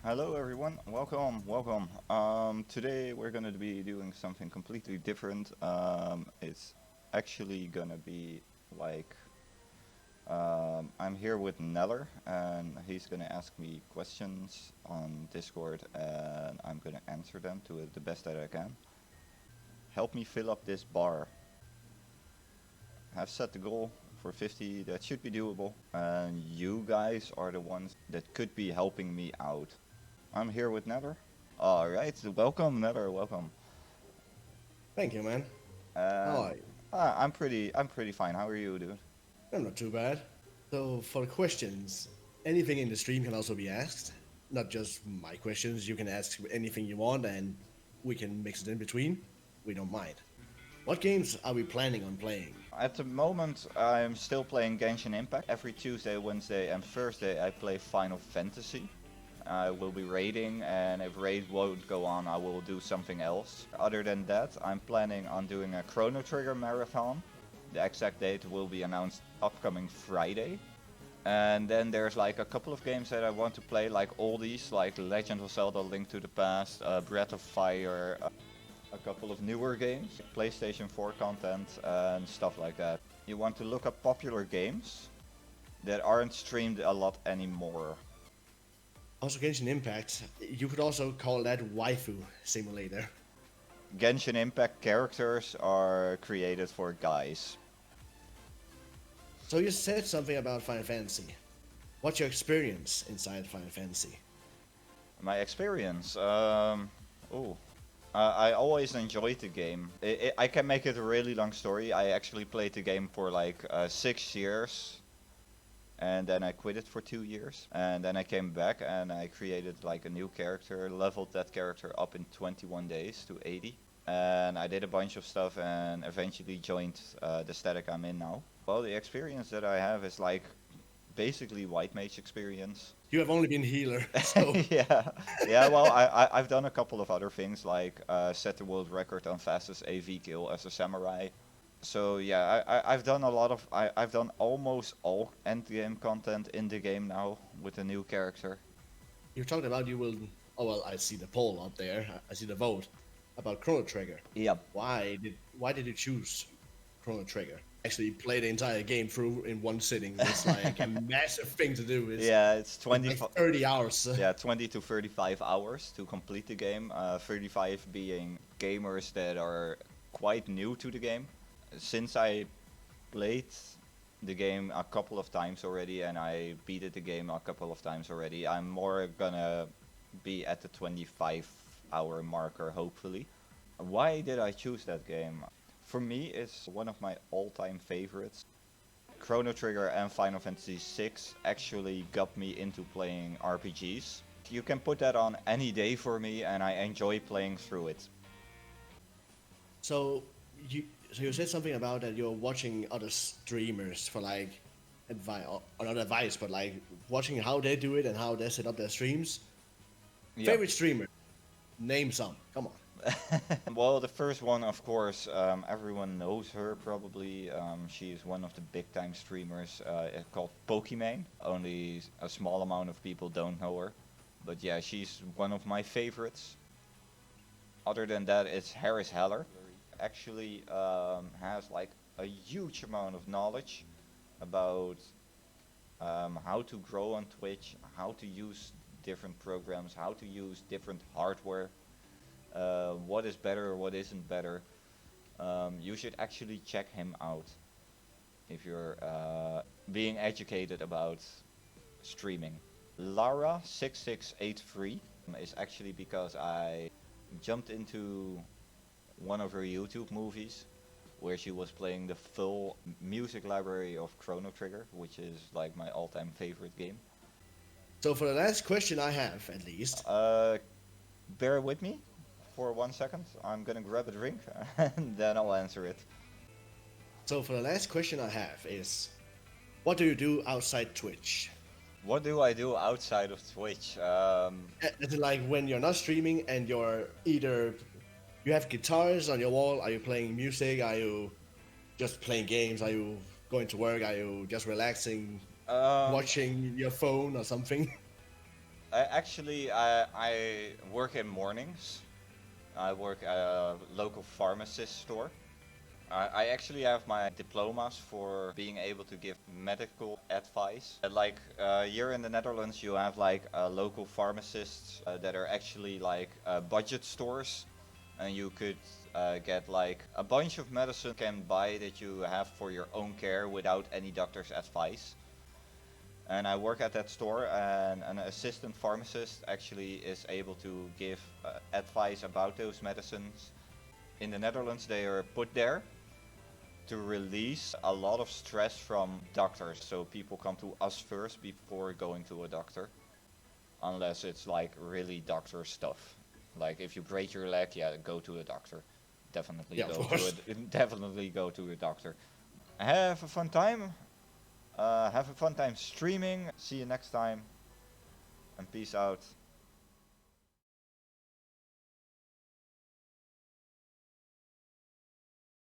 Hello everyone, welcome. Today we're gonna be doing something completely different. It's actually gonna be like I'm here with Neller, and he's gonna ask me questions on Discord, and I'm gonna answer them to the best that I can. Help me fill up this bar. Have set the goal for 50. That should be doable, and you guys are the ones that could be helping me out. I'm here with Neller. All right, welcome, Neller. Welcome. Thank you, man. How And are you? I'm pretty fine. How are you, dude? I'm not too bad. So, for questions, anything in the stream can also be asked. Not just my questions. You can ask anything you want, and we can mix it in between. We don't mind. What games are we planning on playing? At the moment, I'm still playing Genshin Impact. Every Tuesday, Wednesday, and Thursday, I play Final Fantasy. I will be raiding, and if raid won't go on, I will do something else. Other than that, I'm planning on doing a Chrono Trigger marathon. The exact date will be announced upcoming Friday. And then there's like a couple of games that I want to play, like oldies, like Legend of Zelda: Link to the Past, Breath of Fire, a couple of newer games, PlayStation 4 content, and stuff like that. You want to look up popular games that aren't streamed a lot anymore. Also, Genshin Impact. You could also call that waifu simulator. Genshin Impact characters are created for guys. So you said something about Final Fantasy. What's your experience inside Final Fantasy? My experience, I always enjoyed the game. I can make it a really long story. I actually played the game for like 6 years, and then I quit it for 2 years, and then I came back and I created like a new character, leveled that character up in 21 days to 80, and I did a bunch of stuff and eventually joined the static I'm in now. Well, the experience that I have is like basically white mage experience. You have only been healer, so Yeah, yeah. Well, I've done a couple of other things like set the world record on fastest AV kill as a samurai. So yeah, I've done a lot of I've done almost all end game content in the game now with a new character. you talked about you will. Oh well, I see the poll up there. I see the vote about Chrono Trigger. Yep. Why did you choose Chrono Trigger? Actually, play the entire game through in one sitting. It's like a massive thing to do. It's Yeah, it's like 30 hours. yeah, 20 to 35 hours to complete the game. 35 being gamers that are quite new to the game. Since I played the game a couple of times already and I beat the game a couple of times already, I'm more gonna be at the 25-hour marker, hopefully. Why did I choose that game? For me, it's one of my all-time favorites. Chrono Trigger and Final Fantasy VI actually got me into playing RPGs. You can put that on any day for me and I enjoy playing through it. So you said something about that you're watching other streamers for like advice, or not advice, but like watching how they do it and how they set up their streams. Yeah. Favorite streamer? Name some. Come on. Well, the first one, of course, everyone knows her probably. She is one of the big time streamers called Pokimane. Only a small amount of people don't know her. But yeah, she's one of my favorites. Other than that, it's Harris Heller. Actually has like a huge amount of knowledge about how to grow on Twitch, how to use different programs, how to use different hardware, what is better, what isn't better. You should actually check him out if you're being educated about streaming. Lara6683 is actually because I jumped into one of her YouTube movies where she was playing the full music library of Chrono Trigger, which is like my all-time favorite game. So for the last question I have, at least. Bear with me for 1 second. I'm gonna grab a drink and then I'll answer it. So for the last question I have is, what do you do outside Twitch? What do I do outside of Twitch? Is it like when you're not streaming and you're either you have guitars on your wall? Are you playing music? Are you just playing games? Are you going to work? Are you just relaxing, watching your phone or something? Actually, I work in mornings. I work at a local pharmacist store. I actually have my diplomas for being able to give medical advice. Here in the Netherlands, you have like local pharmacists that are actually like budget stores, and you could get like a bunch of medicine you can buy that you have for your own care without any doctor's advice. And I work at that store, and an assistant pharmacist actually is able to give advice about those medicines. In the Netherlands, they are put there to release a lot of stress from doctors. So people come to us first before going to a doctor, unless it's like really doctor stuff. Like if you break your leg, yeah, go to a doctor. Definitely Yeah, of go course. to a definitely go to a doctor. Have a fun time. Have a fun time streaming. See you next time. And peace out.